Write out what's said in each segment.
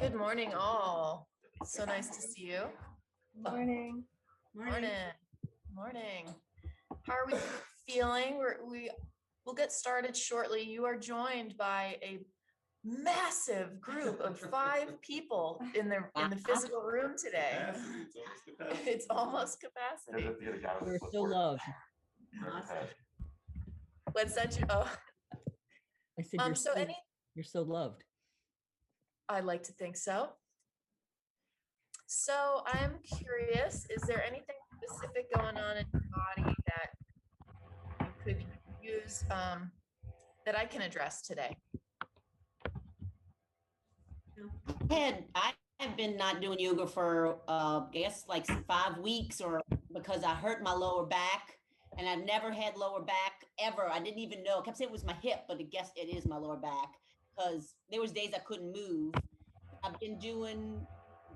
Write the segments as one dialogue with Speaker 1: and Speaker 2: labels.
Speaker 1: Good morning, all. So nice to see you.
Speaker 2: Morning.
Speaker 1: Morning. Morning. How are we feeling? We'll get started shortly. You are joined by a massive group of 5 people in the physical room today. It's almost capacity.
Speaker 3: We're so loved.
Speaker 1: What's that?
Speaker 3: I said you're so loved.
Speaker 1: I'd like to think so. So I'm curious, is there anything specific going on in your body that you could use that I can address today?
Speaker 4: I have been not doing yoga for I guess like 5 weeks, or because I hurt my lower back, and I've never had lower back ever. I didn't even know. I kept saying it was my hip, but I guess it is my lower back, because there was days I couldn't move. I've been doing,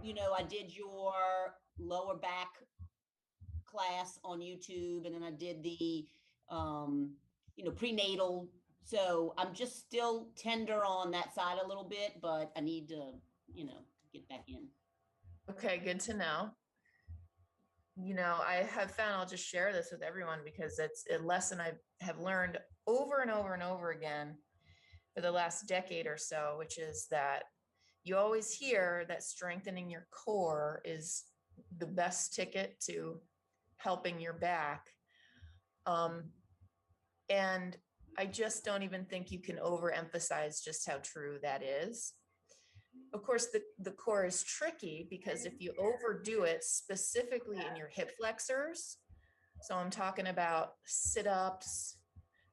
Speaker 4: I did your lower back class on YouTube, and then I did the prenatal. So I'm just still tender on that side a little bit, but I need to get back in.
Speaker 1: Okay, good to know. I have found, I'll just share this with everyone because it's a lesson I have learned over and over and over again for the last decade or so, which is that you always hear that strengthening your core is the best ticket to helping your back. And I just don't even think you can overemphasize just how true that is. Of course, the core is tricky because if you overdo it specifically in your hip flexors, so I'm talking about sit-ups,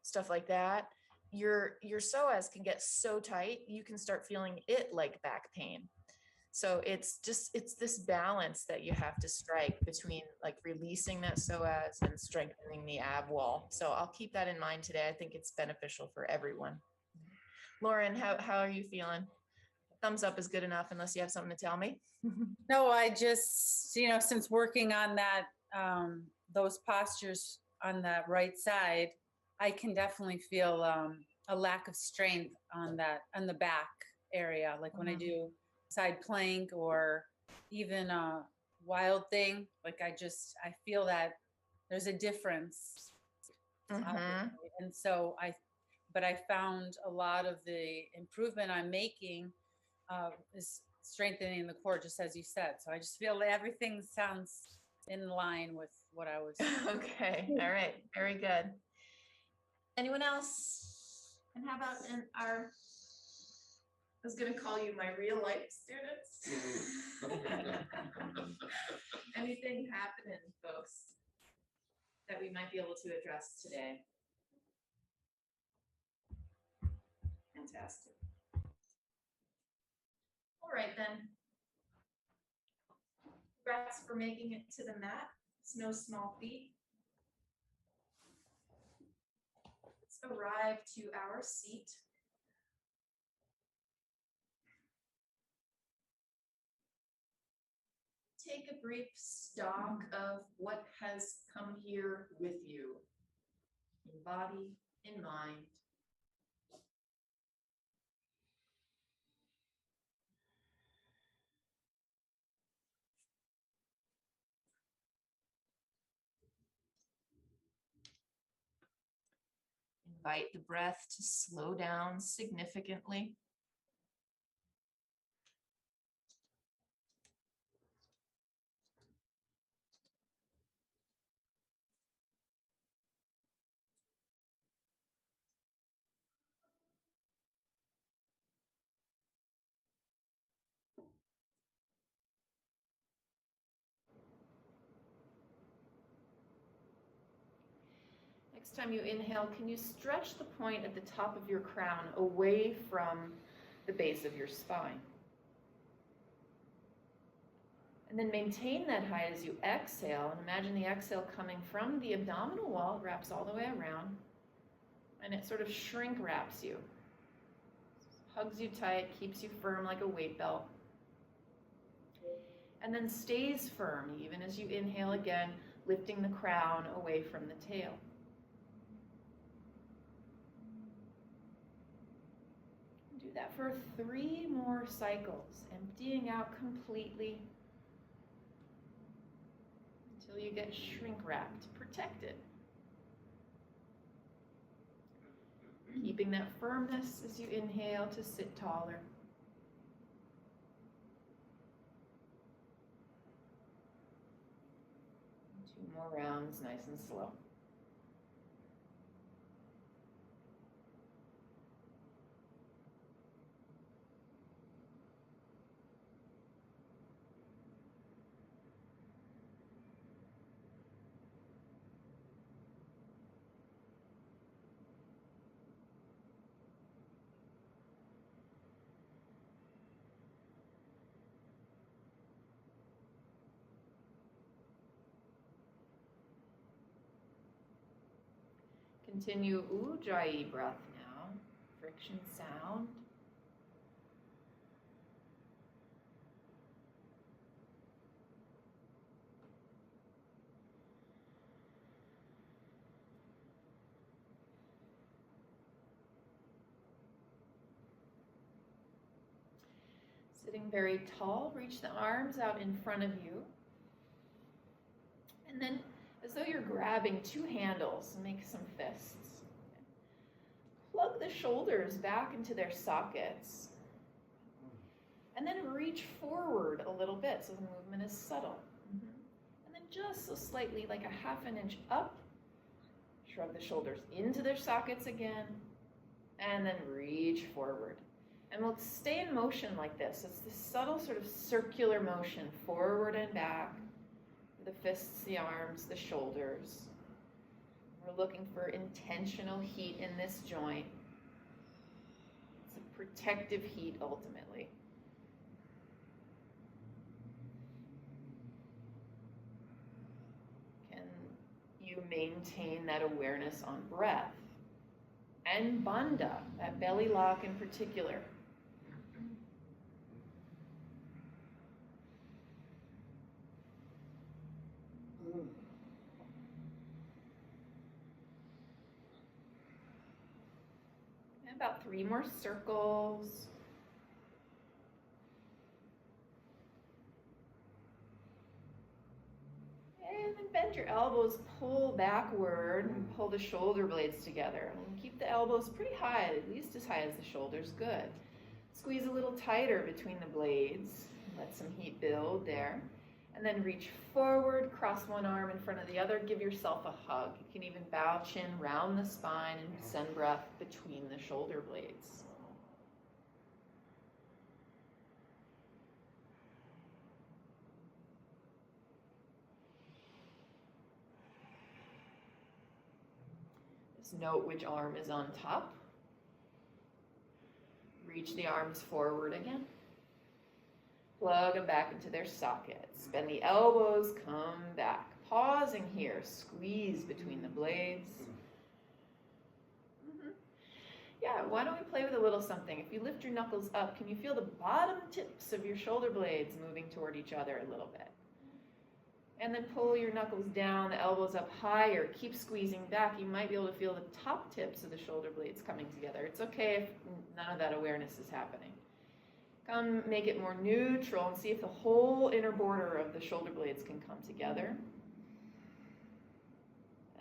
Speaker 1: stuff like that, your psoas can get so tight, you can start feeling it like back pain. So it's this balance that you have to strike between like releasing that psoas and strengthening the ab wall. So I'll keep that in mind today. I think it's beneficial for everyone. Lauren, how are you feeling? Thumbs up is good enough unless you have something to tell me.
Speaker 2: No, I just, since working on that, those postures on that right side, I can definitely feel a lack of strength on the back area. Like when I do side plank or even a wild thing, like I feel that there's a difference. And so I found a lot of the improvement I'm making is strengthening the core, just as you said. So I just feel that everything sounds in line with what I was.
Speaker 1: Okay. All right. Very good. Anyone else? And how about I was going to call you my real life students. Anything happening, folks, that we might be able to address today? Fantastic. All right, then. Congrats for making it to the mat. It's no small feat. Let's arrive to our seat. Take a brief stock of what has come here with you, in body, in mind. Invite the breath to slow down significantly. Next time you inhale, can you stretch the point at the top of your crown away from the base of your spine? And then maintain that height as you exhale, and imagine the exhale coming from the abdominal wall, it wraps all the way around, and it sort of shrink wraps you. Hugs you tight, keeps you firm like a weight belt. And then stays firm even as you inhale again, lifting the crown away from the tail.
Speaker 5: that for 3 more cycles, emptying out completely until you get shrink wrapped, protected. Keeping that firmness as you inhale to sit taller. 2 more rounds, nice and slow. Continue Ujjayi breath now, friction sound. Sitting very tall, reach the arms out in front of you. And then, as though you're grabbing 2 handles, make some fists. Plug the shoulders back into their sockets. And then reach forward a little bit so the movement is subtle. And then just so slightly, like a 1/2 inch up, shrug the shoulders into their sockets again, and then reach forward. And we'll stay in motion like this. It's this subtle sort of circular motion, forward and back. The fists, the arms, the shoulders. We're looking for intentional heat in this joint. It's a protective heat ultimately. Can you maintain that awareness on breath? And bandha, that belly lock in particular. And about 3 more circles. And then bend your elbows, pull backward, and pull the shoulder blades together. And keep the elbows pretty high, at least as high as the shoulders. Good. Squeeze a little tighter between the blades. Let some heat build there. And then reach forward, cross one arm in front of the other, give yourself a hug. You can even bow chin, round the spine, and send breath between the shoulder blades. Just note which arm is on top. Reach the arms forward again. Plug them back into their sockets. Bend the elbows, come back. Pausing here, squeeze between the blades. Yeah, why don't we play with a little something? If you lift your knuckles up, can you feel the bottom tips of your shoulder blades moving toward each other a little bit? And then pull your knuckles down, the elbows up higher. Keep squeezing back. You might be able to feel the top tips of the shoulder blades coming together. It's okay if none of that awareness is happening. Come make it more neutral and see if the whole inner border of the shoulder blades can come together.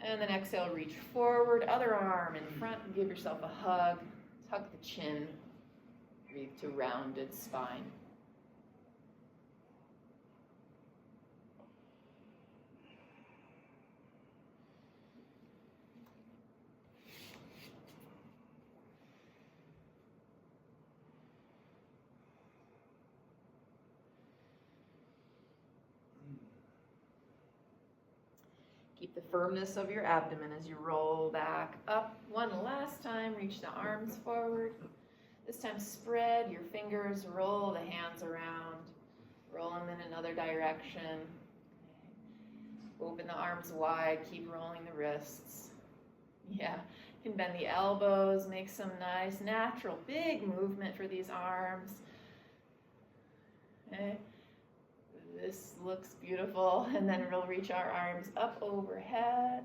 Speaker 5: And then exhale, reach forward, other arm in front, and give yourself a hug. Tuck the chin, breathe to rounded spine. Keep the firmness of your abdomen as you roll back up. One last time, reach the arms forward. This time spread your fingers, roll the hands around. Roll them in another direction. Open the arms wide, keep rolling the wrists. Yeah, you can bend the elbows, make some nice, natural, big movement for these arms. Okay. This looks beautiful, and then we'll reach our arms up overhead.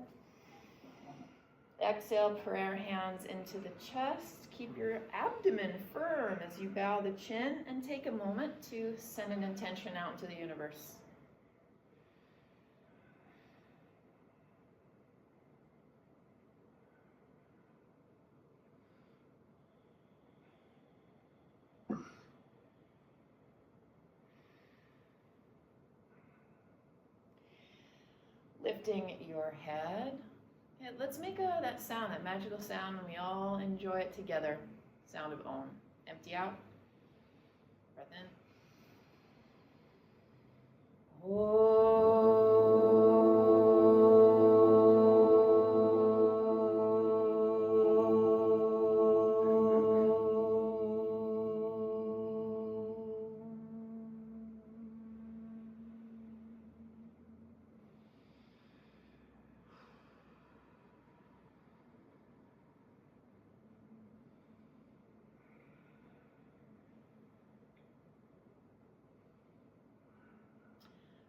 Speaker 5: exhale, prayer hands into the chest. Keep your abdomen firm as you bow the chin and take a moment to send an intention out into the universe. Lifting your head. Yeah, let's make that sound, that magical sound, and we all enjoy it together. Sound of Om. Empty out. Breath in.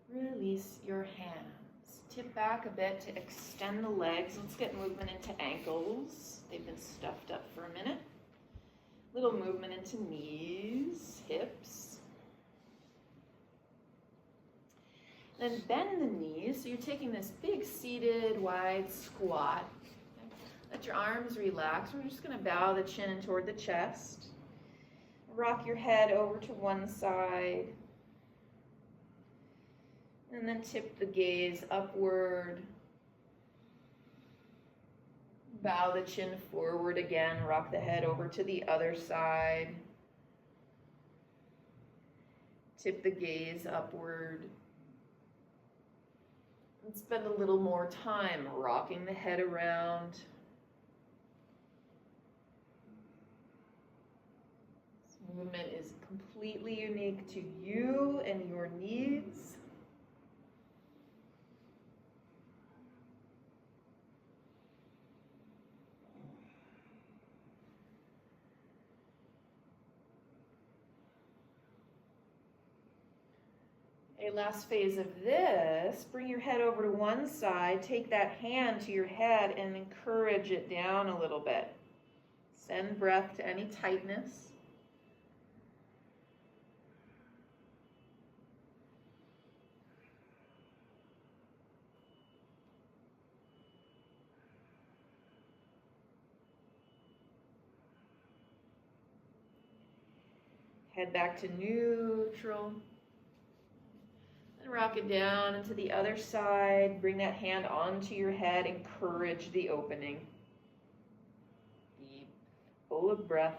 Speaker 5: Release your hands. Tip back a bit to extend the legs. Let's get movement into ankles. They've been stuffed up for a minute. Little movement into knees, hips. Then bend the knees. So you're taking this big seated wide squat. Let your arms relax. We're just going to bow the chin in toward the chest. Rock your head over to one side. And then tip the gaze upward. Bow the chin forward again. Rock the head over to the other side. Tip the gaze upward. And spend a little more time rocking the head around. This movement is completely unique to you and your needs. Okay, last phase of this, bring your head over to one side, take that hand to your head and encourage it down a little bit. Send breath to any tightness. Head back to neutral. Rock it down into the other side. Bring that hand onto your head. Encourage the opening. Deep, full of breath.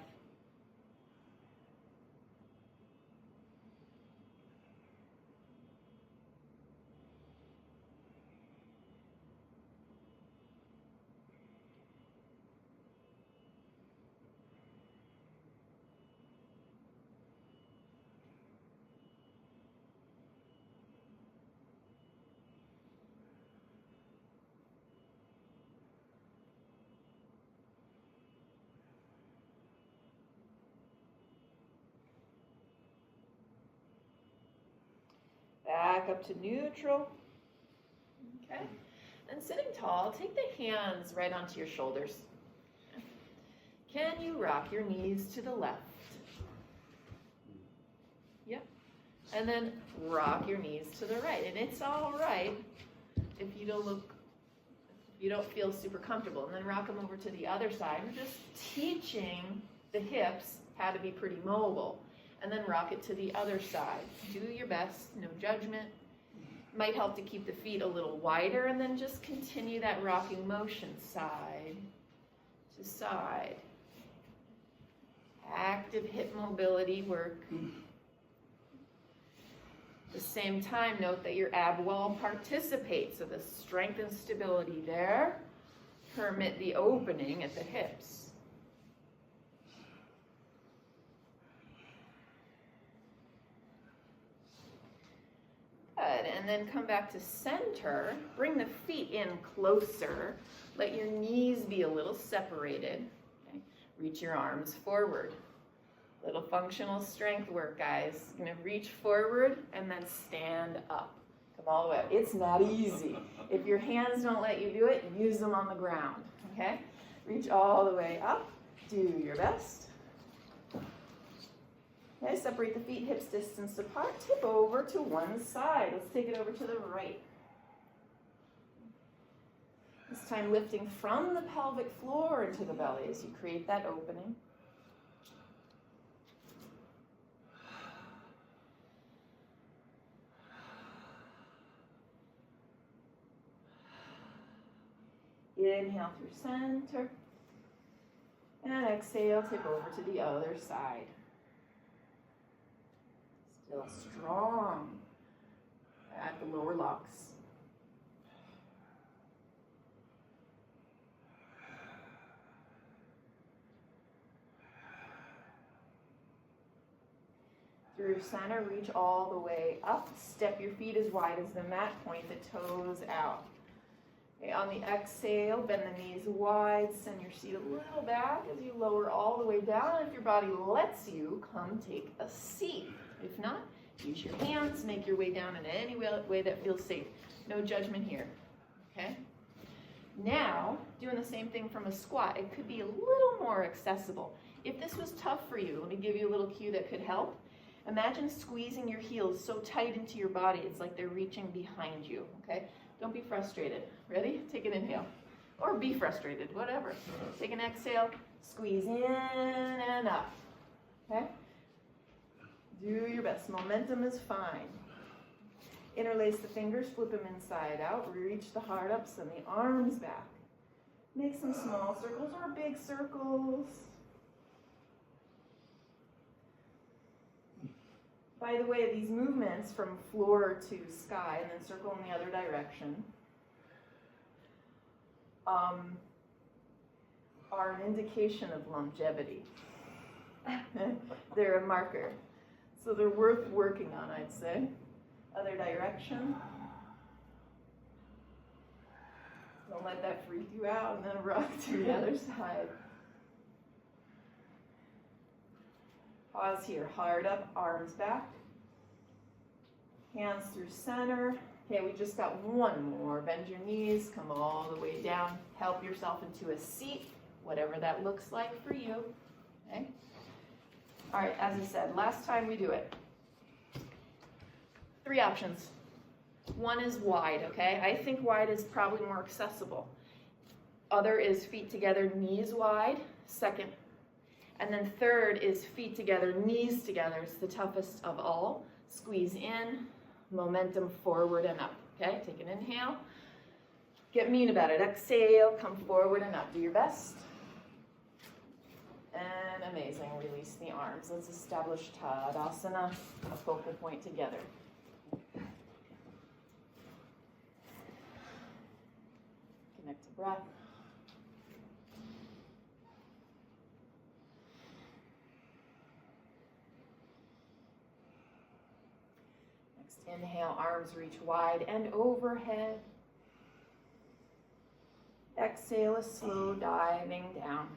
Speaker 5: Back up to neutral. Okay. And sitting tall, take the hands right onto your shoulders. Can you rock your knees to the left? Yep. And then rock your knees to the right. And it's all right if you don't feel super comfortable. And then rock them over to the other side. We're just teaching the hips how to be pretty mobile. And then rock it to the other side. Do your best, no judgment. Might help to keep the feet a little wider, and then just continue that rocking motion side to side. Active hip mobility work. At the same time, note that your ab wall participates, so the strength and stability there permit the opening at the hips. Good, and then come back to center. Bring the feet in closer. Let your knees be a little separated. Okay. Reach your arms forward. Little functional strength work, guys. You're gonna reach forward and then stand up. Come all the way up. It's not easy. If your hands don't let you do it, use them on the ground, okay? Reach all the way up. Do your best. Okay, separate the feet hips distance apart. Tip over to one side. Let's take it over to the right. This time lifting from the pelvic floor into the belly as you create that opening. Inhale through center. And exhale, tip over to the other side. Still strong at the lower locks. Through center, reach all the way up. Step your feet as wide as the mat. Point the toes out. Okay, on the exhale, bend the knees wide. Send your seat a little back as you lower all the way down. If your body lets you, come take a seat. If not, use your hands. Make your way down in any way that feels safe. No judgment here. Okay? Now, doing the same thing from a squat. It could be a little more accessible. If this was tough for you, let me give you a little cue that could help. Imagine squeezing your heels so tight into your body, it's like they're reaching behind you, okay? Don't be frustrated. Ready? Take an inhale. Or be frustrated, whatever. Take an exhale, squeeze in and up, okay? Do your best. Momentum is fine. Interlace the fingers, flip them inside out, reach the heart up, send the arms back. Make some small circles or big circles. By the way, these movements from floor to sky and then circle in the other direction are an indication of longevity. They're a marker. So they're worth working on, I'd say. Other direction. Don't let that freak you out, and then rock to the other side. Pause here, heart up, arms back. Hands through center. Okay, we just got one more. Bend your knees, come all the way down. Help yourself into a seat, whatever that looks like for you. Okay? All right, as I said, last time we do it. 3 options. One is wide, okay? I think wide is probably more accessible. Other is feet together, knees wide. Second. And then third is feet together, knees together. It's the toughest of all. Squeeze in, momentum forward and up. Okay, take an inhale. Get mean about it. Exhale, come forward and up. Do your best. And amazing. Release the arms. Let's establish Tadasana, a focal point together. Connect to breath. Next, inhale, arms reach wide and overhead. Exhale, a slow diving down.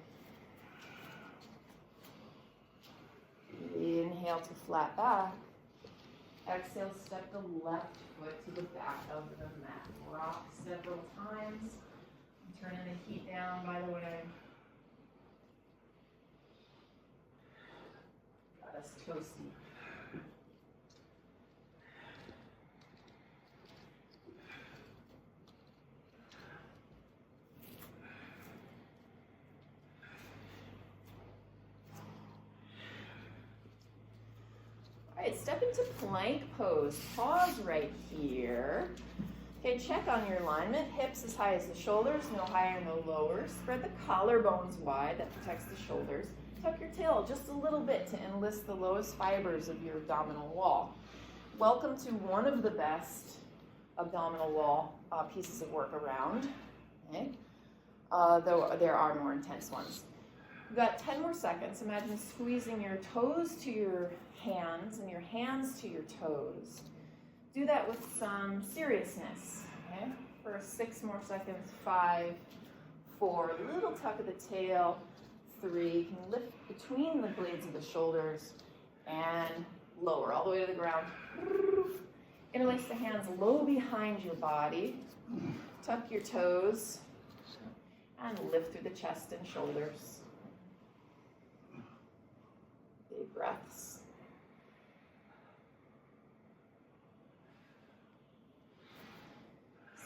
Speaker 5: Inhale to flat back. Exhale, step the left foot to the back of the mat. Rock several times. Turning the heat down, by the way. Got us toasty. All right, step into plank pose. Pause right here. Okay, check on your alignment. Hips as high as the shoulders, no higher, no lower. Spread the collarbones wide, that protects the shoulders. Tuck your tail just a little bit to enlist the lowest fibers of your abdominal wall. Welcome to one of the best abdominal wall pieces of work around. Okay? Though there are more intense ones. We've got 10 more seconds. Imagine squeezing your toes to your hands and your hands to your toes. Do that with some seriousness, okay? For 6 more seconds, 5, 4, little tuck of the tail, 3, you can lift between the blades of the shoulders and lower all the way to the ground. Interlace the hands low behind your body, tuck your toes, And lift through the chest and shoulders. Big breaths.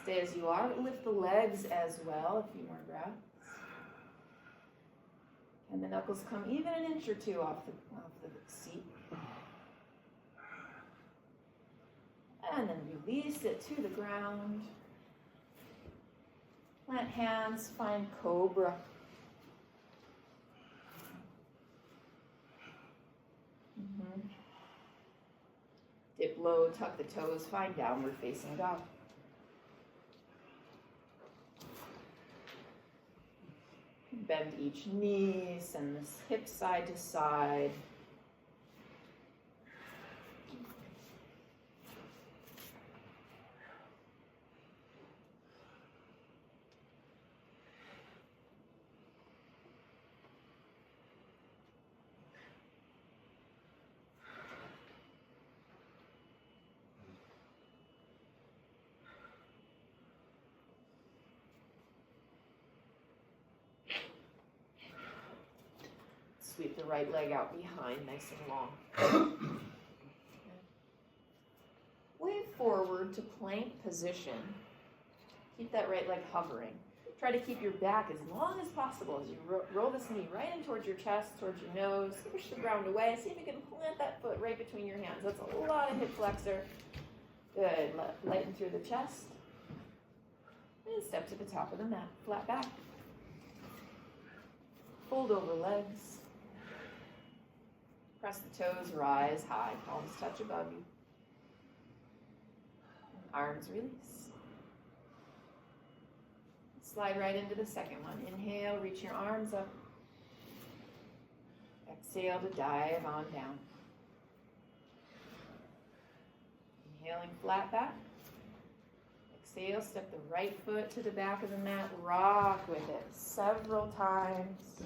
Speaker 5: Stay as you are. Lift the legs as well. A few more breaths. And the knuckles come even an inch or two off the seat. And then release it to the ground. Plant hands, find cobra. Dip low, tuck the toes, find downward facing dog. Bend each knee, send the hips side to side. Sweep the right leg out behind, nice and long. Wave forward to plank position. Keep that right leg hovering. Try to keep your back as long as possible as you roll this knee right in towards your chest, towards your nose. Push the ground away. See if you can plant that foot right between your hands. That's a lot of hip flexor. Good. Lighten through the chest. And step to the top of the mat. Flat back. Fold over legs. Press the toes, rise high, palms touch above you. Arms release. Slide right into the second one. Inhale, reach your arms up. Exhale to dive on down. Inhaling flat back. Exhale, step the right foot to the back of the mat. Rock with it several times.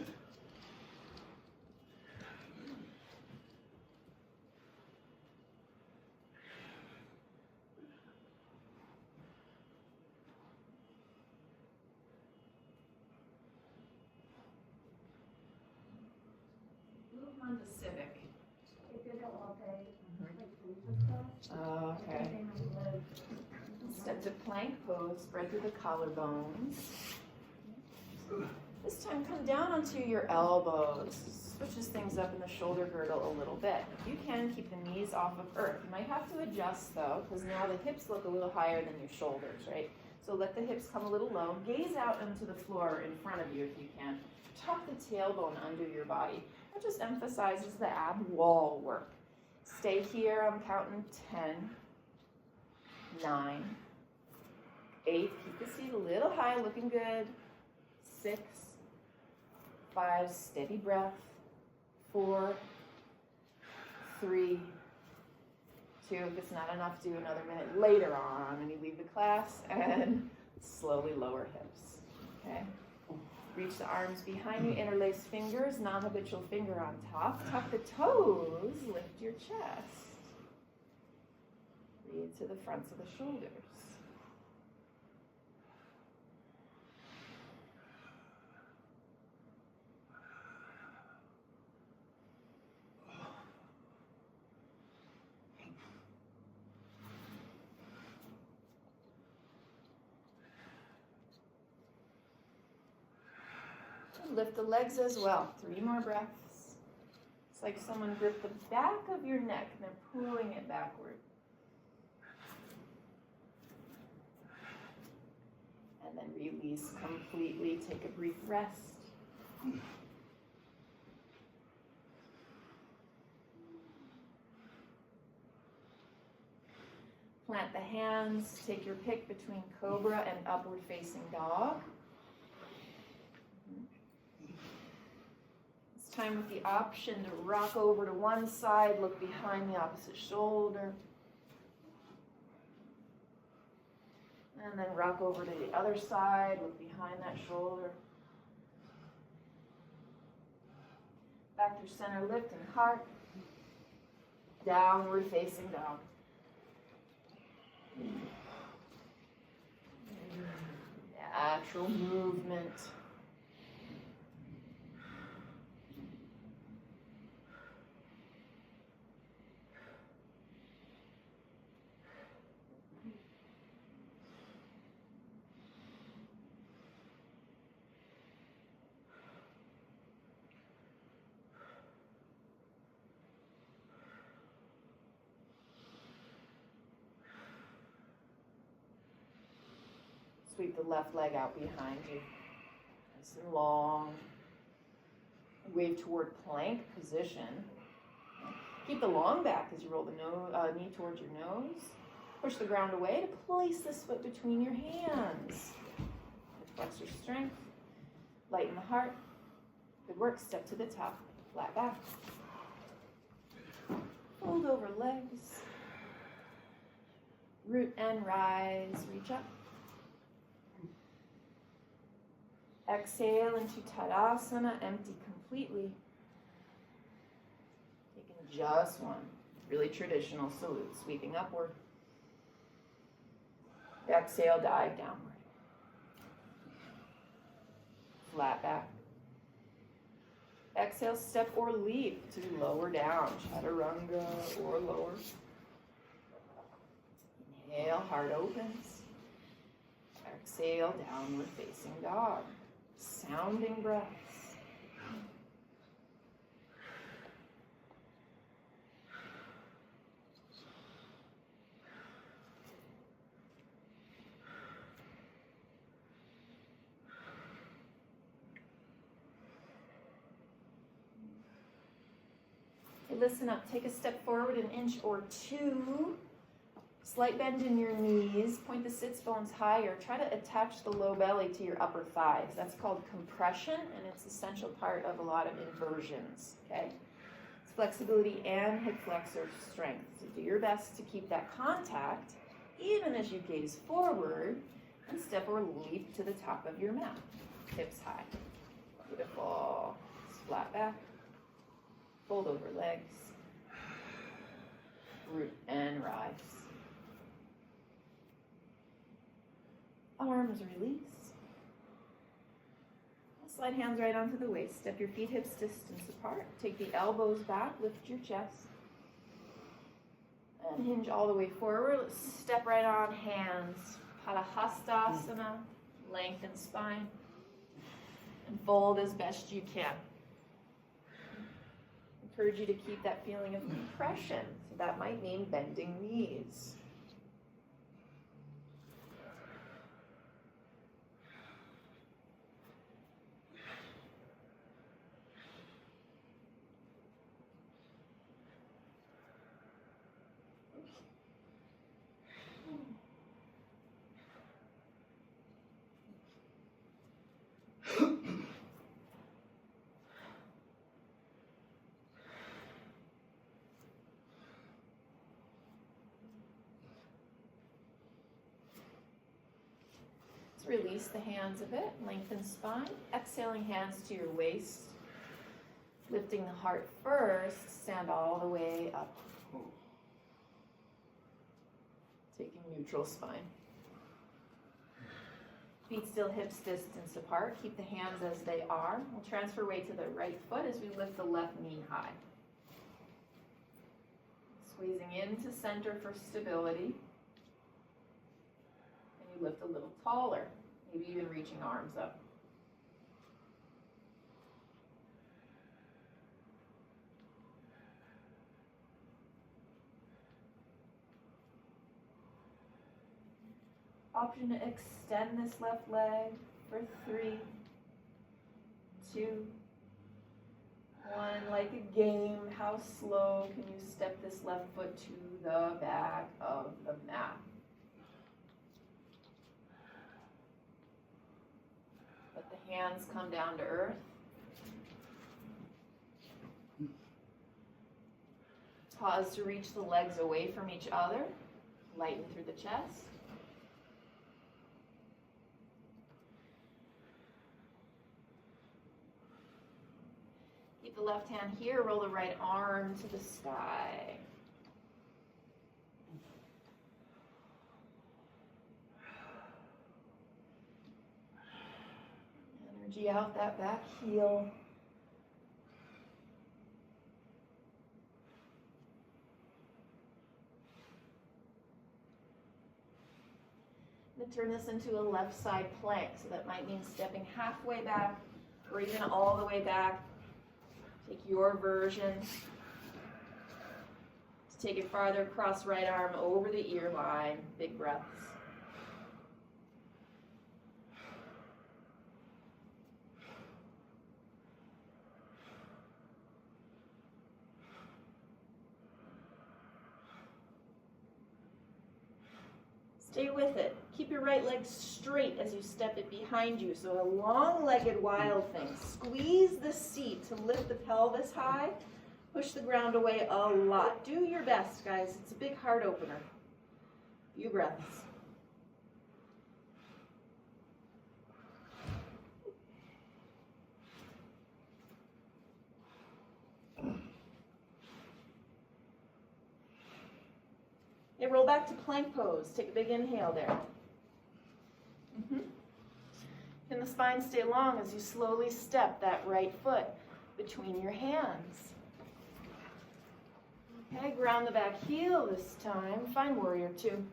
Speaker 5: On to civic. Okay. Step to plank pose, spread through the collarbones. This time come down onto your elbows. Switches things up in the shoulder girdle a little bit. If you can, keep the knees off of earth. You might have to adjust though, because now the hips look a little higher than your shoulders, right? So let the hips come a little low. Gaze out into the floor in front of you if you can. Tuck the tailbone under your body. That just emphasizes the ab wall work. Stay here, I'm counting 10, 9, 8, keep the seat a little high, looking good, 6, 5, steady breath, 4, 3, 2, if it's not enough, do another minute later on when you leave the class, and slowly lower hips, okay? Reach the arms behind you, interlace fingers, non-habitual finger on top. Tuck the toes, lift your chest. Breathe to the fronts of the shoulders. Lift the legs as well. 3 more breaths. It's like someone gripped the back of your neck and they're pulling it backward. And then release completely. Take a brief rest. Plant the hands. Take your pick between cobra and upward facing dog. Time with the option to rock over to one side, look behind the opposite shoulder, and then rock over to the other side, look behind that shoulder. Back through center, lift and heart, downward facing dog. Natural movement. Sweep the left leg out behind you. Nice and long. Wave toward plank position. Keep the long back as you roll the knee towards your nose. Push the ground away to place this foot between your hands. Flex your strength. Lighten the heart. Good work. Step to the top. Flat back. Fold over legs. Root and rise. Reach up. Exhale into Tadasana. Empty completely. Taking just one. Really traditional salute. Sweeping upward. Exhale, dive downward. Flat back. Exhale, step or leap to lower down. Chaturanga or lower. Inhale, heart opens. Exhale, downward facing dog. Sounding breaths. Listen up, take a step forward an inch or two. Slight bend in your knees, point the sits bones higher. Try to attach the low belly to your upper thighs. That's called compression, and it's an essential part of a lot of inversions, okay? It's flexibility and hip flexor strength. So do your best to keep that contact, even as you gaze forward and step or leap to the top of your mat. Hips high. Beautiful. Flat back. Fold over legs. Root and rise. Arms release. Slide hands right onto the waist. Step your feet hips distance apart. Take the elbows back. Lift your chest. And hinge all the way forward. Let's step right on hands. Padahastasana. Lengthen spine. And fold as best you can. Encourage you to keep that feeling of compression. So that might mean bending knees. Release the hands a bit, lengthen spine, exhaling hands to your waist, lifting the heart first, stand all the way up. Taking neutral spine. Feet still hips distance apart, keep the hands as they are. We'll transfer weight to the right foot as we lift the left knee high. Squeezing into center for stability. And you lift a little taller. Maybe even reaching arms up. Option to extend this left leg for 3, 2, 1. Like a game, how slow can you step this left foot to the back of the mat? Hands come down to earth. Pause to reach the legs away from each other. Lighten through the chest. Keep the left hand here. Roll the right arm to the sky. Energy out that back heel. I'm going to turn this into a left side plank, so that might mean stepping halfway back or even all the way back. Take your version. To take it farther, cross right arm over the ear line. Big breaths. Stay with it. Keep your right leg straight as you step it behind you. So a long-legged wild thing. Squeeze the seat to lift the pelvis high. Push the ground away a lot. Do your best, guys. It's a big heart opener. Few breaths. Okay, roll back to plank pose. Take a big inhale there. Can the spine stay long as you slowly step that right foot between your hands? Okay, ground the back heel this time. Find warrior two.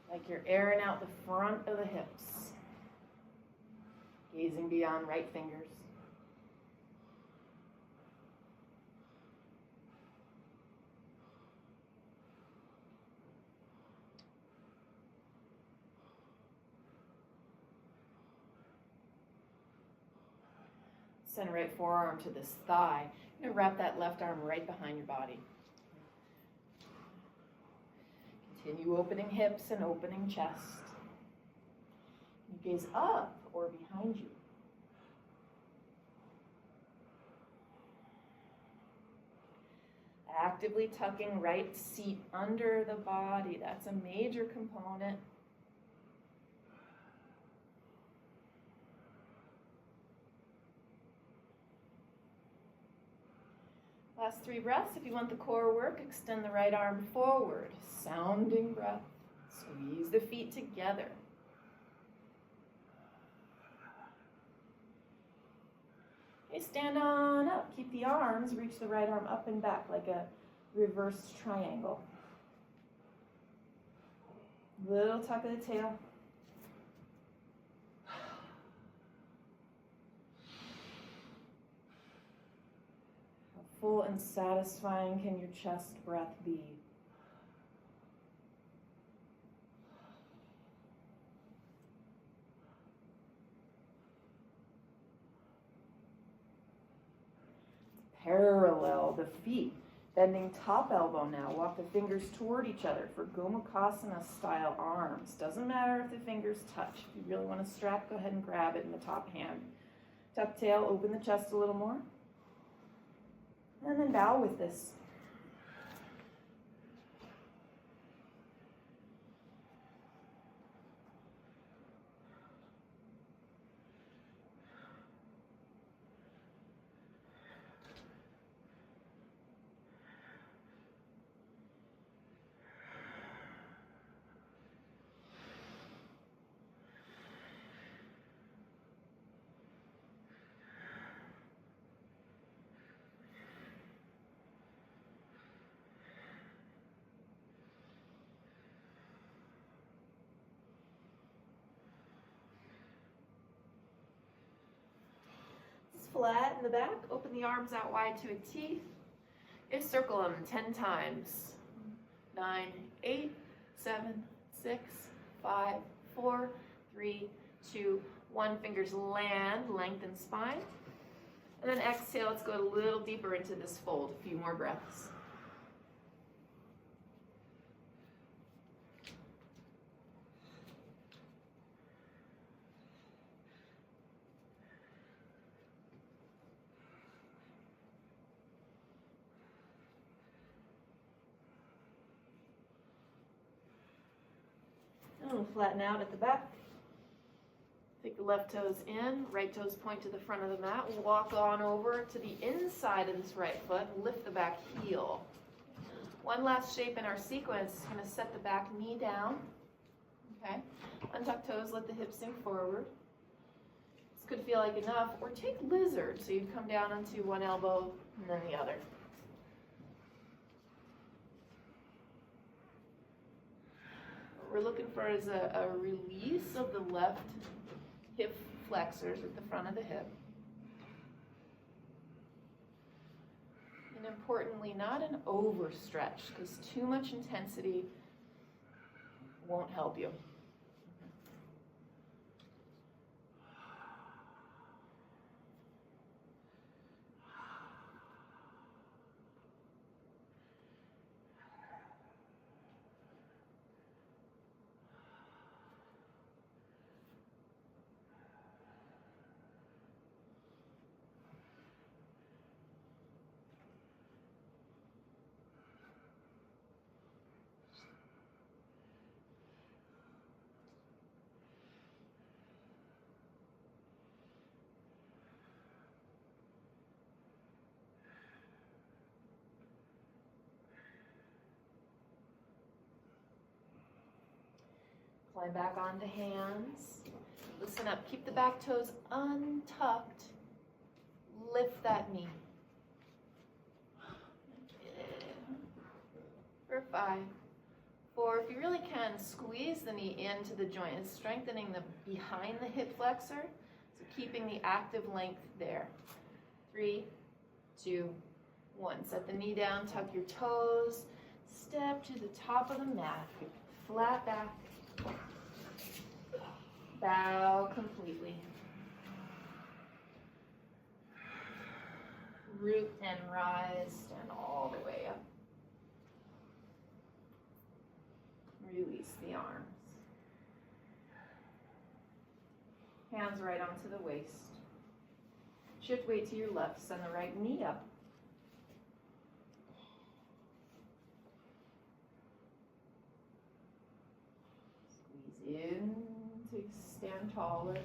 Speaker 5: Like you're airing out the front of the hips. Gazing beyond right fingers. Send right forearm to this thigh. You're gonna wrap that left arm right behind your body. Continue opening hips and opening chest. You gaze up or behind you. Actively tucking right seat under the body. That's a major component. Last 3 breaths. If you want the core work, extend the right arm forward. Sounding breath. Squeeze the feet together. Okay, stand on up. Keep the arms, reach the right arm up and back like a reverse triangle. Little tuck of the tail. How full and satisfying can your chest breath be? Parallel the feet, bending top elbow now. Walk the fingers toward each other for Gomukhasana style arms. Doesn't matter if the fingers touch. If you really want to strap, go ahead and grab it in the top hand. Tuck tail, open the chest a little more. And then bow with this. Flat in the back, open the arms out wide to a T. You circle them 10 times. 9, 8, 7, 6, 5, 4, 3, 2, 1. Fingers land, lengthen spine. And then exhale, let's go a little deeper into this fold. A few more breaths. And flatten out at the back. Take the left toes in, right toes point to the front of the mat. Walk on over to the inside of this right foot. Lift the back heel. One last shape in our sequence is going to set the back knee down. Okay. Untuck toes, let the hips sink forward. This could feel like enough. Or take lizard. So you come down onto one elbow and then the other. What we're looking for is a release of the left hip flexors at the front of the hip. And importantly, not an overstretch, because too much intensity won't help you. Climb back onto hands. Listen up. Keep the back toes untucked. Lift that knee. For 5, 4. If you really can, squeeze the knee into the joint. It's strengthening the behind the hip flexor, so keeping the active length there. 3, 2, 1. Set the knee down, tuck your toes, step to the top of the mat, flat back, bow completely. Root and rise, stand all the way up. Release the arms. Hands right onto the waist. Shift weight to your left, send the right knee up. Squeeze in to stand taller.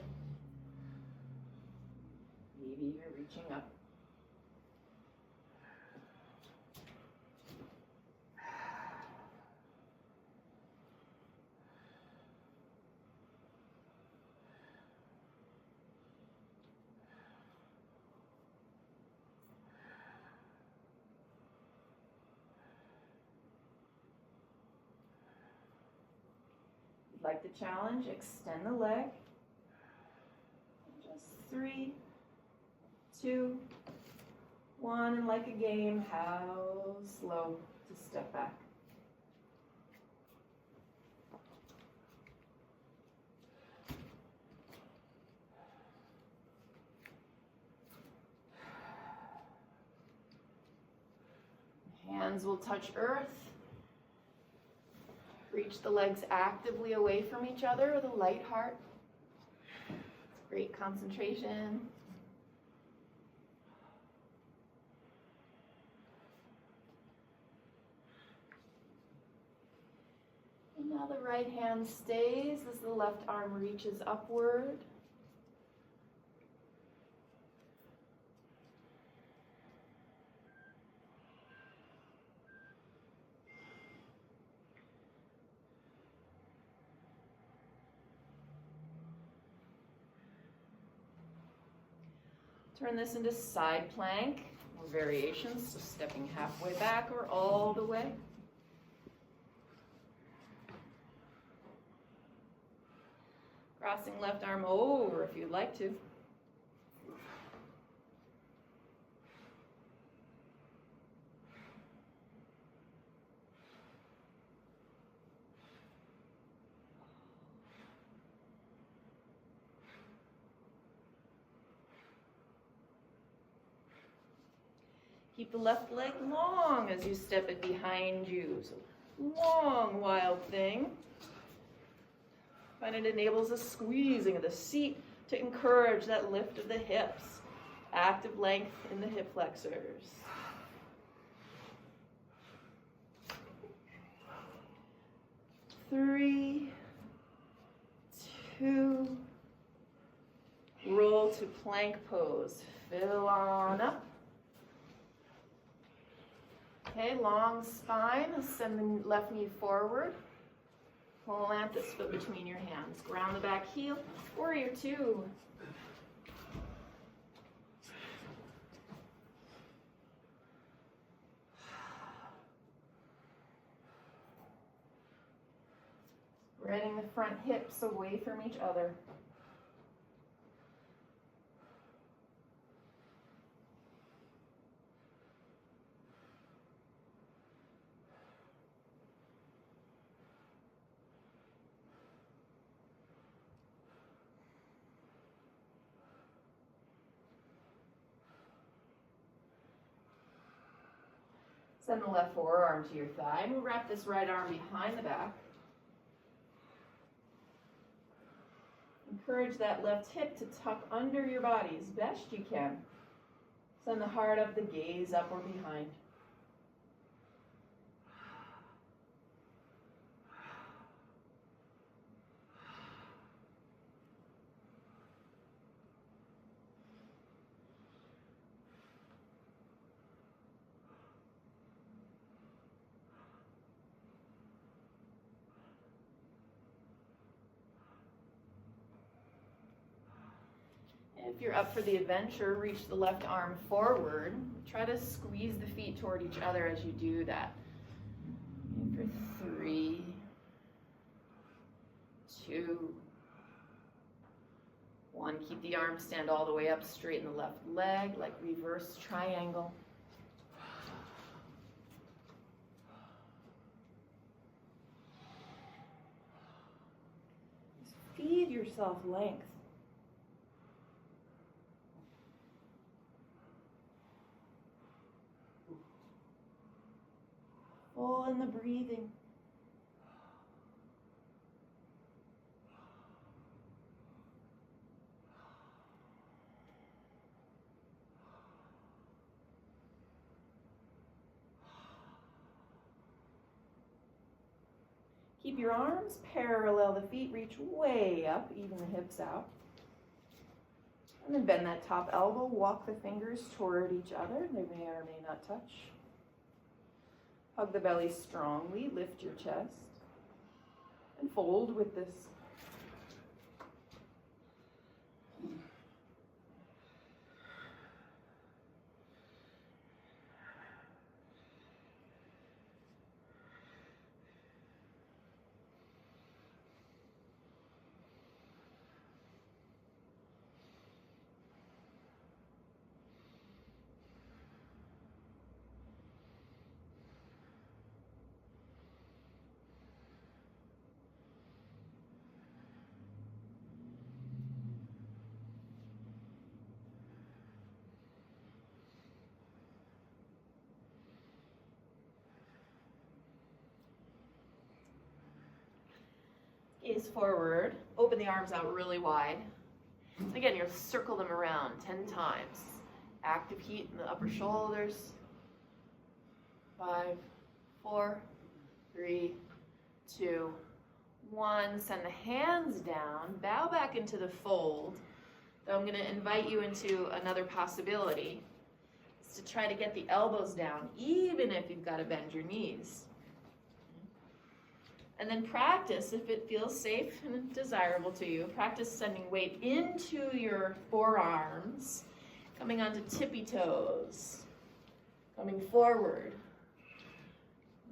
Speaker 5: Maybe you're reaching up. Like the challenge, extend the leg. Just 3, 2, 1, and like a game, how slow to step back. Hands will touch earth. Reach the legs actively away from each other with a light heart. Great concentration. And now the right hand stays as the left arm reaches upward. Turn this into side plank or variations, so stepping halfway back or all the way. Crossing left arm over if you'd like to. Keep the left leg long as you step it behind you. So long, wild thing. Find it enables a squeezing of the seat to encourage that lift of the hips. Active length in the hip flexors. 3, 2, roll to plank pose. Fill on up. Okay, long spine. Send the left knee forward. Plant this foot between your hands. Ground the back heel. Warrior 2. Spreading the front hips away from each other. Send the left forearm to your thigh, and we'll wrap this right arm behind the back. Encourage that left hip to tuck under your body as best you can. Send the heart up, the gaze up or behind. If you're up for the adventure, reach the left arm forward. Try to squeeze the feet toward each other as you do that. And for 3, 2, 1. Keep the arm stand all the way up, straighten the left leg like reverse triangle. Just feed yourself length. Full in the breathing. Keep your arms parallel, the feet reach way up, even the hips out. And then bend that top elbow, walk the fingers toward each other. They may or may not touch. Hug the belly strongly, lift your chest, and fold with this. Gaze forward, open the arms out really wide. And again, you'll circle them around 10 times. Active heat in the upper shoulders. 5, 4, 3, 2, 1. Send the hands down, bow back into the fold. So I'm going to invite you into another possibility. It's to try to get the elbows down, even if you've got to bend your knees. And then practice, if it feels safe and desirable to you, practice sending weight into your forearms, coming onto tippy toes, coming forward.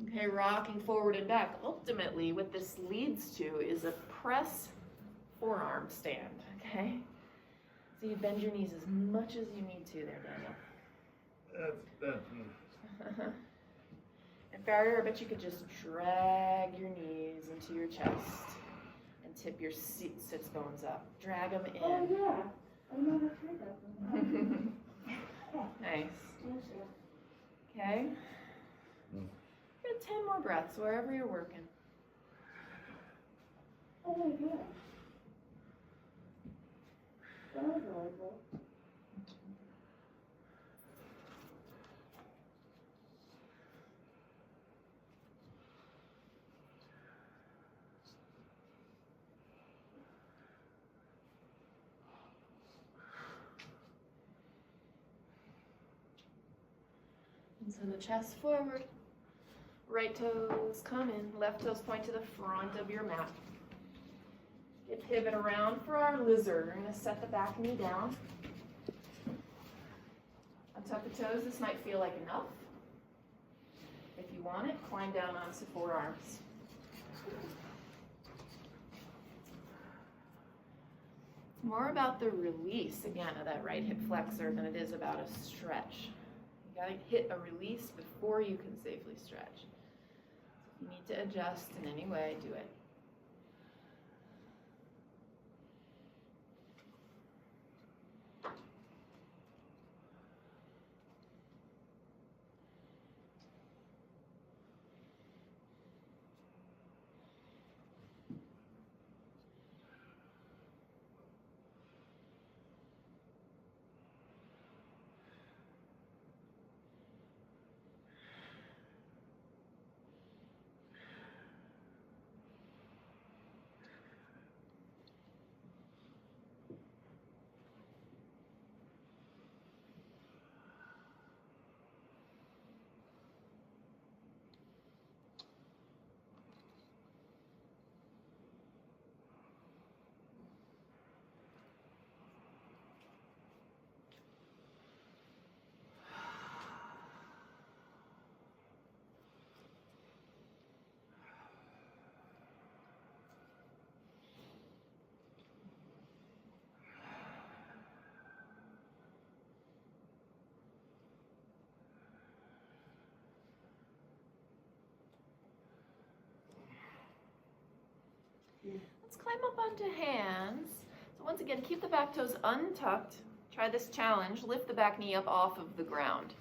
Speaker 5: Okay, rocking forward and back. Ultimately, what this leads to is a press forearm stand, okay? So you bend your knees as much as you need to there, Daniel. And Farrier, I bet you could just drag your knees into your chest and tip your sits bones up. Drag them in.
Speaker 6: Oh, yeah. I know that's right.
Speaker 5: Nice. Okay. Get 10 more breaths wherever you're working.
Speaker 6: Oh, my God. That was really cool.
Speaker 5: And send the chest forward. Right toes come in, left toes point to the front of your mat. Get pivot around for our lizard. We're going to set the back knee down. Untuck the toes. This might feel like enough. If you want it, climb down onto forearms. It's more about the release, again, of that right hip flexor than it is about a stretch. You gotta hit a release before you can safely stretch. So if you need to adjust in any way, do it. Let's climb up onto hands. So once again, keep the back toes untucked. Try this challenge. Lift the back knee up off of the ground.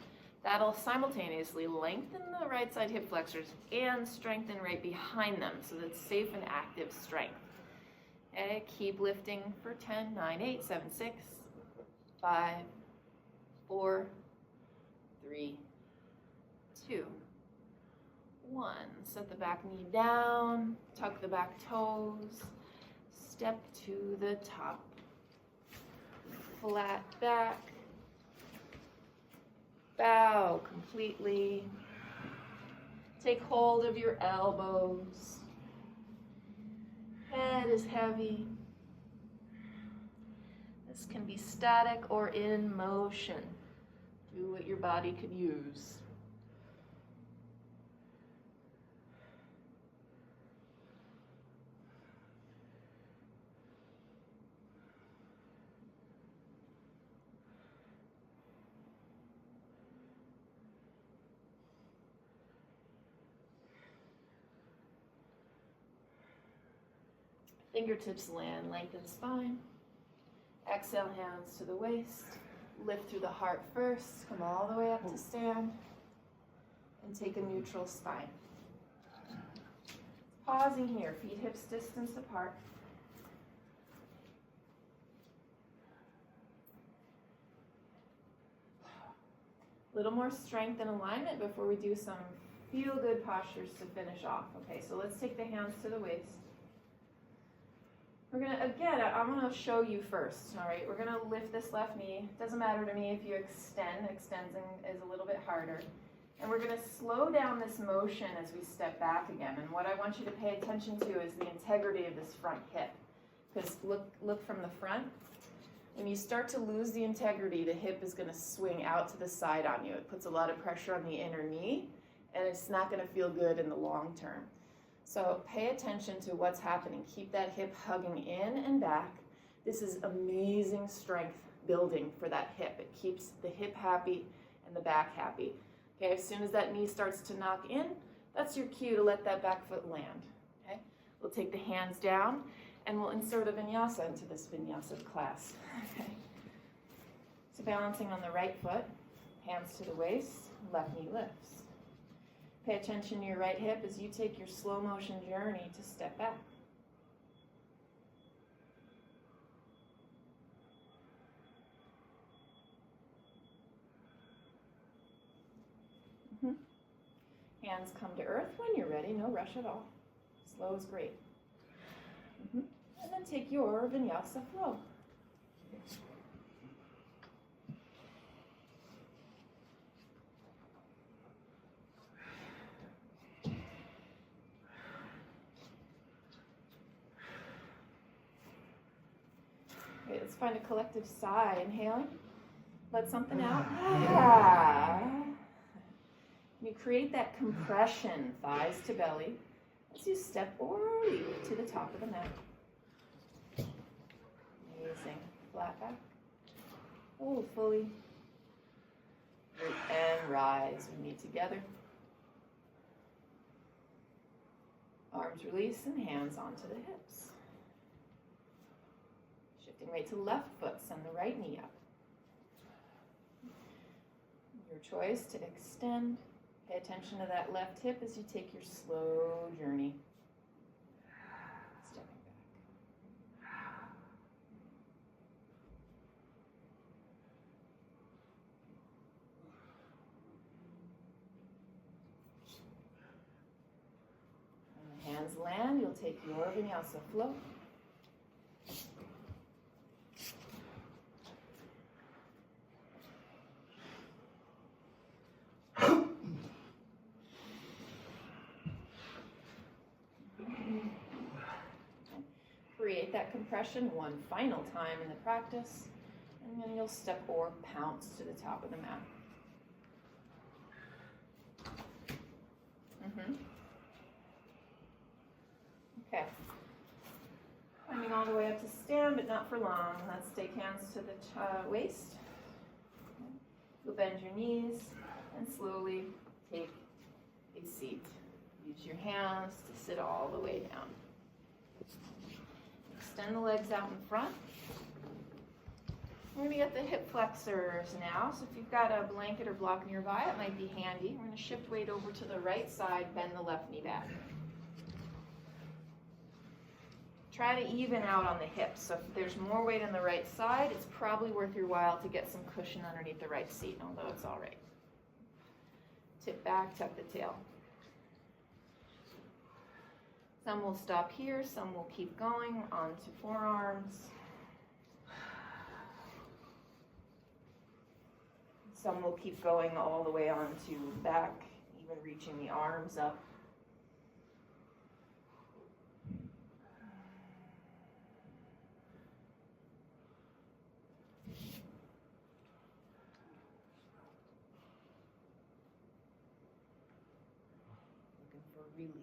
Speaker 5: That'll simultaneously lengthen the right side hip flexors and strengthen right behind them, so that's safe and active strength. Okay, keep lifting for 10, 9, 8, 7, 6, 5, 4, 3, 2, 1. Set the back knee down, tuck the back toes, step to the top. Flat back, bow completely. Take hold of your elbows. Head is heavy. This can be static or in motion. Do what your body could use. Fingertips land, lengthen spine. Exhale, hands to the waist. Lift through the heart first. Come all the way up to stand. And take a neutral spine. Pausing here, feet hips distance apart. A little more strength and alignment before we do some feel-good postures to finish off. Okay, so let's take the hands to the waist. We're gonna, again, I'm gonna show you first, all right? We're gonna lift this left knee. Doesn't matter to me if you extend. Extending is a little bit harder. And we're gonna slow down this motion as we step back again. And what I want you to pay attention to is the integrity of this front hip. Because look from the front. When you start to lose the integrity, the hip is gonna swing out to the side on you. It puts a lot of pressure on the inner knee, and it's not gonna feel good in the long term. So pay attention to what's happening. Keep that hip hugging in and back. This is amazing strength building for that hip. It keeps the hip happy and the back happy. Okay, as soon as that knee starts to knock in, that's your cue to let that back foot land. Okay, we'll take the hands down and we'll insert a vinyasa into this vinyasa class. Okay, so balancing on the right foot, hands to the waist, left knee lifts. Pay attention to your right hip as you take your slow motion journey to step back. Hands come to earth when you're ready, no rush at all. Slow is great. And then take your vinyasa flow. Okay, let's find a collective sigh. Inhaling. Let something out. You create that compression, thighs to belly, as you step or leap to the top of the mat. Amazing. Flat back. Hold fully. And rise. We meet together. Arms release and hands onto the hips. Shifting weight to left foot, send the right knee up. Your choice to extend. Pay attention to that left hip as you take your slow journey. Stepping back. When the hands land, you'll take your vinyasa flow. Create that compression one final time in the practice, and then you'll step or pounce to the top of the mat. Okay. Climbing all the way up to stand, but not for long. Let's take hands to the waist. You'll bend your knees and slowly take a seat. Use your hands to sit all the way down. Extend the legs out in front. We're gonna get the hip flexors now. So if you've got a blanket or block nearby, it might be handy. We're gonna shift weight over to the right side, bend the left knee back. Try to even out on the hips. So if there's more weight on the right side, it's probably worth your while to get some cushion underneath the right seat, although it's all right. Tip back, tuck the tail. Some will stop here, some will keep going onto forearms. Some will keep going all the way onto back, even reaching the arms up. Looking for release.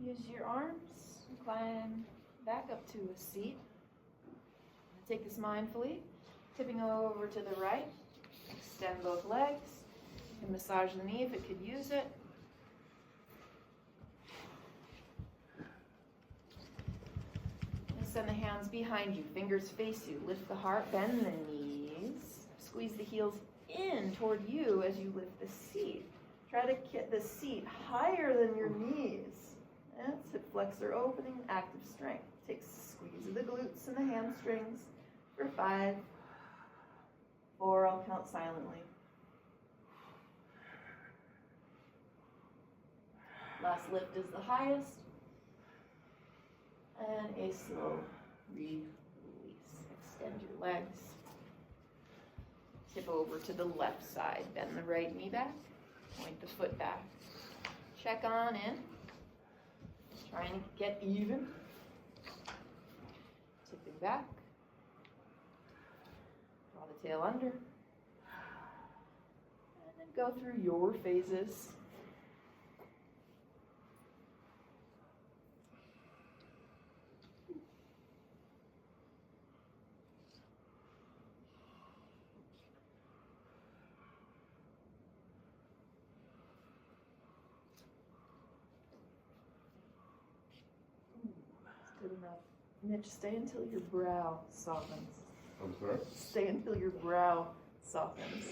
Speaker 5: Use your arms, climb back up to a seat. Take this mindfully, tipping over to the right. Extend both legs. You can massage the knee if it could use it. And send the hands behind you, fingers face you. Lift the heart, bend the knees. Squeeze the heels in toward you as you lift the seat. Try to get the seat higher than your knees. That's hip flexor opening, active strength. Take a squeeze of the glutes and the hamstrings for 5, 4, I'll count silently. Last lift is the highest. And a slow release. Extend your legs. Tip over to the left side. Bend the right knee back. Point the foot back. Check on in. Trying to get even. Tipping back. Draw the tail under. And then go through your phases. Good enough. Mitch, stay until your brow softens.
Speaker 7: I'm sorry?
Speaker 5: Stay until your brow softens.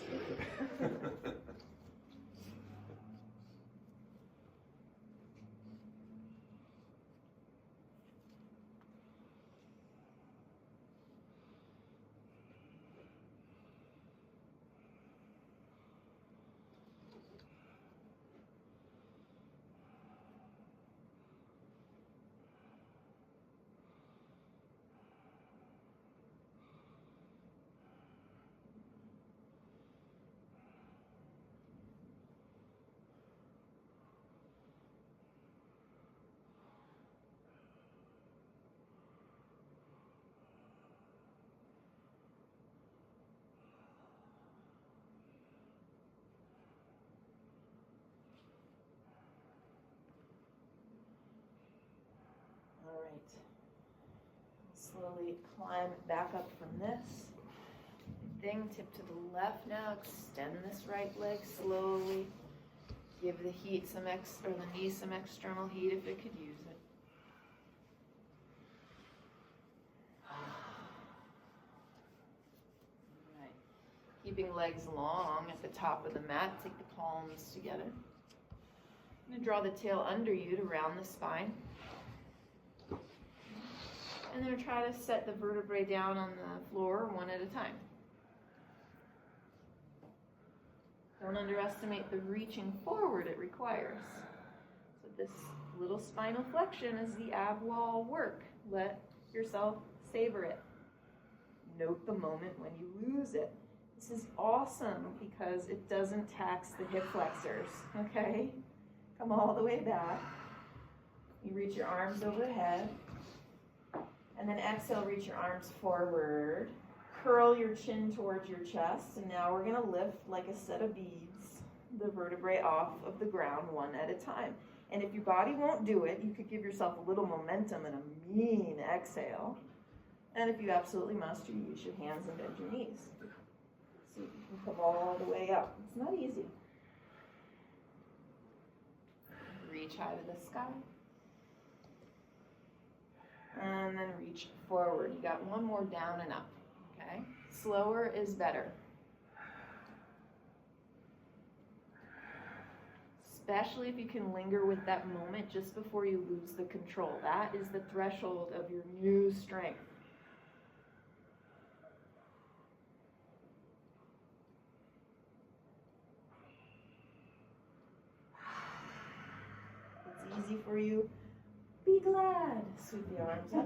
Speaker 5: All right. Slowly climb back up from this. Thing, tip to the left now. Extend this right leg slowly. Give the heat some or the knee some external heat if it could use it. All right. Keeping legs long at the top of the mat. Take the palms together. I'm going to draw the tail under you to round the spine. And then try to set the vertebrae down on the floor one at a time. Don't underestimate the reaching forward it requires. So this little spinal flexion is the ab wall work. Let yourself savor it. Note the moment when you lose it. This is awesome because it doesn't tax the hip flexors, okay? Come all the way back. You reach your arms overhead. And then exhale, reach your arms forward. Curl your chin towards your chest. And now we're gonna lift like a set of beads the vertebrae off of the ground one at a time. And if your body won't do it, you could give yourself a little momentum and a mean exhale. And if you absolutely must, you use your hands and bend your knees. See if you can come all the way up. It's not easy. Reach high to the sky. And then reach forward. You got one more down and up, okay? Slower is better. Especially if you can linger with that moment just before you lose the control. That is the threshold of your new strength. It's easy for you. Be glad. Sweep the arms up.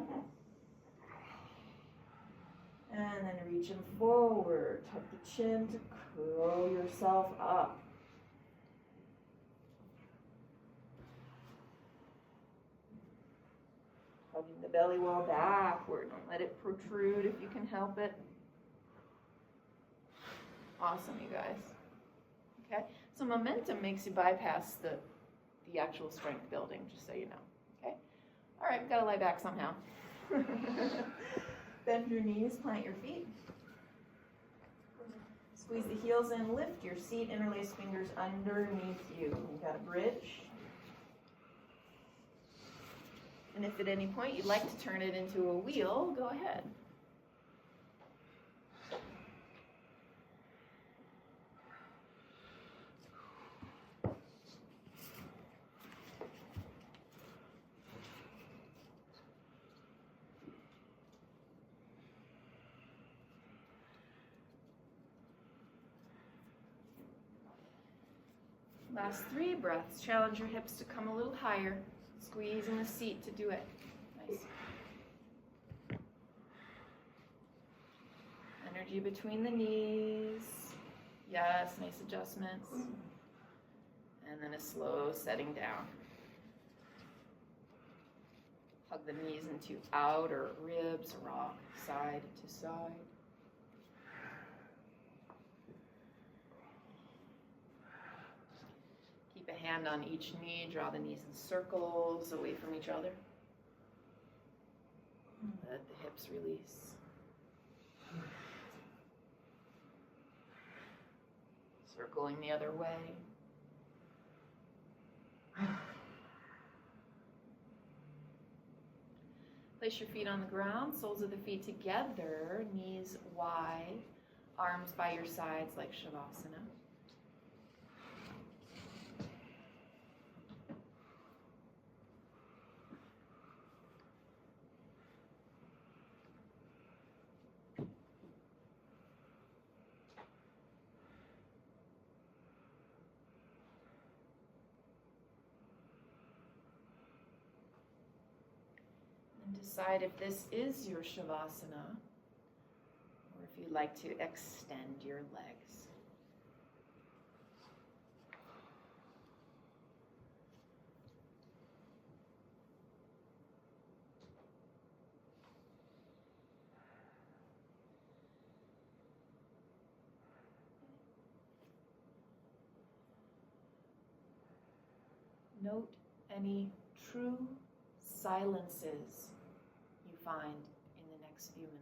Speaker 5: And then reach them forward. Tuck the chin to curl yourself up. Hugging the belly wall backward. Don't let it protrude if you can help it. Awesome, you guys. Okay, so momentum makes you bypass the actual strength building, just so you know. Okay, all right, we've got to lie back somehow. Bend your knees, plant your feet. Squeeze the heels in, lift your seat, interlace fingers underneath you. You've got a bridge. And if at any point you'd like to turn it into a wheel, go ahead. Last 3 breaths. Challenge your hips to come a little higher. Squeeze in the seat to do it. Nice. Energy between the knees. Yes, nice adjustments. And then a slow setting down. Hug the knees into outer ribs, rock side to side. Keep a hand on each knee, draw the knees in circles away from each other. Let the hips release. Circling the other way. Place your feet on the ground, soles of the feet together, knees wide, arms by your sides like Shavasana. Decide if this is your Shavasana or if you'd like to extend your legs. Note any true silences you find in the next few minutes.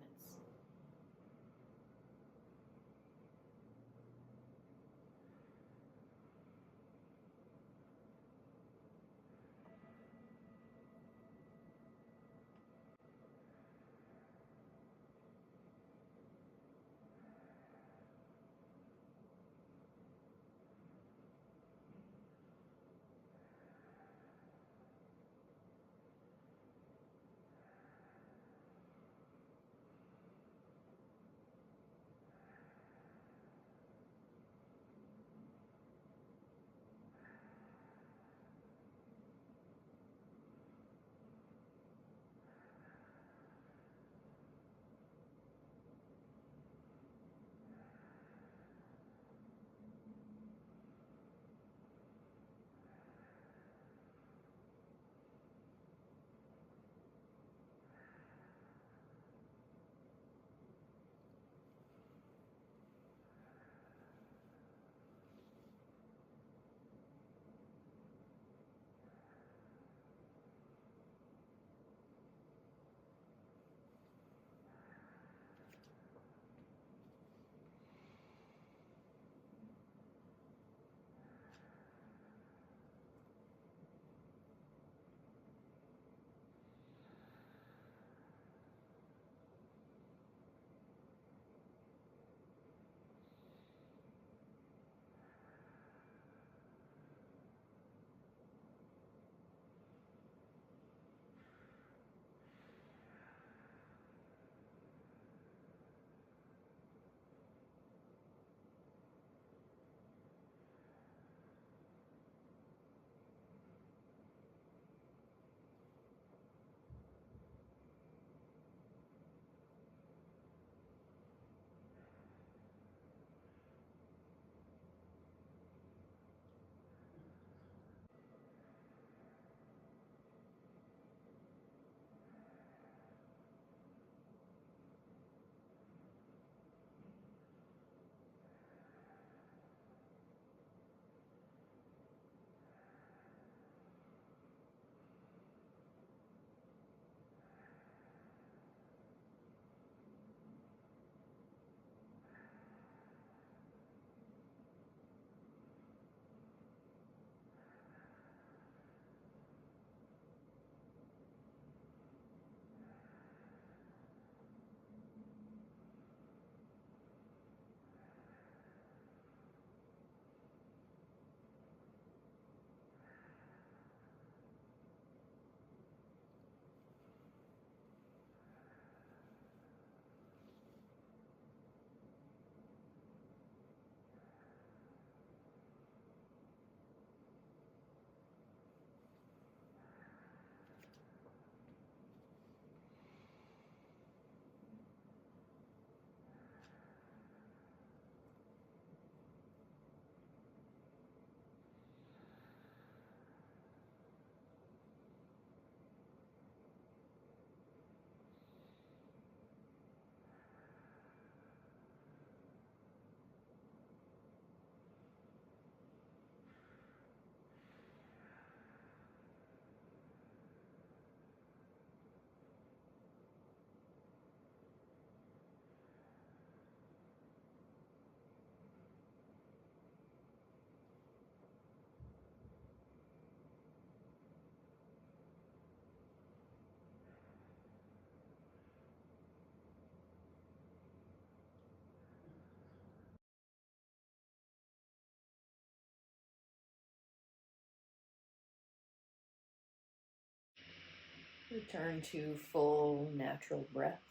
Speaker 1: Return to full natural breath.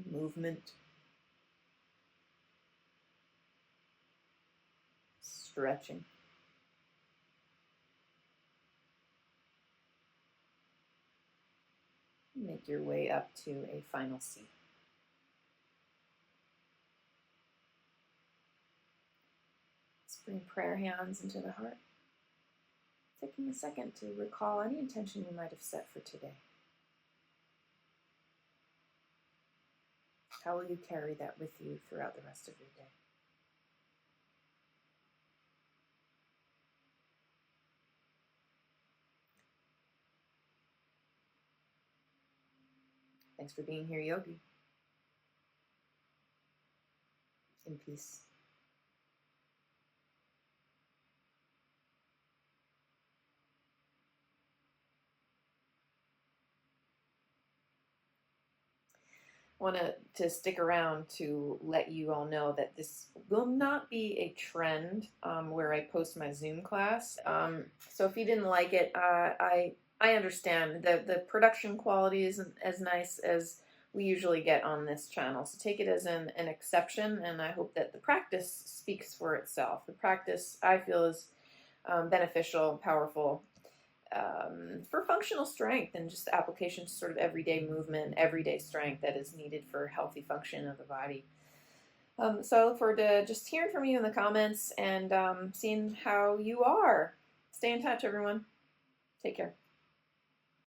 Speaker 1: Movement. Stretching. Make your way up to a final seat. Let's bring prayer hands into the heart. Taking a second to recall any intention you might have set for today. How will you carry that with you throughout the rest of your day? Thanks for being here, Yogi. In peace. I want to stick around to let you all know that this will not be a trend where I post my Zoom class. So if you didn't like it, I understand. The production quality isn't as nice as we usually get on this channel. So take it as an exception, and I hope that the practice speaks for itself. The practice, I feel, is beneficial, powerful, for functional strength and just application to sort of everyday movement, everyday strength that is needed for healthy function of the body. So I look forward to just hearing from you in the comments and seeing how you are. Stay in touch, everyone. Take care.